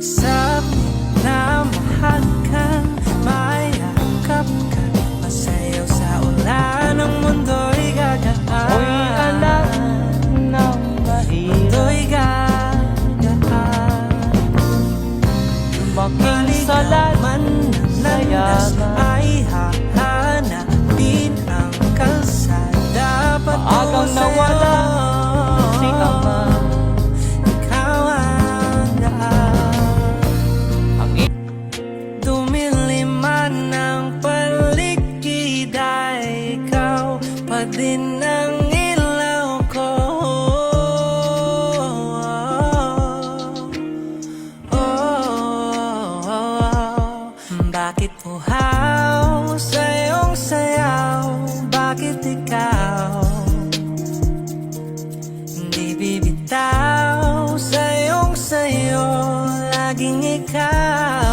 Sabi na mahal kang mayakap ka, masayaw sa ulan ng mundo'y gagaan. Ako'y anak ng mahirap, Mundo'y gagaan. lumaking salat Man sa landas yaman. ay hahanapin ang kalsada patungo Maagang nawala si ama. Ikaw ang daan. Ang Dumilim man ang paligid ay ikaw pa din ang ilaw ko. Bakit uhaw sa iyong sayaw? Bakit ikaw hindi bibitaw sa iyong sayo? Laging ikaw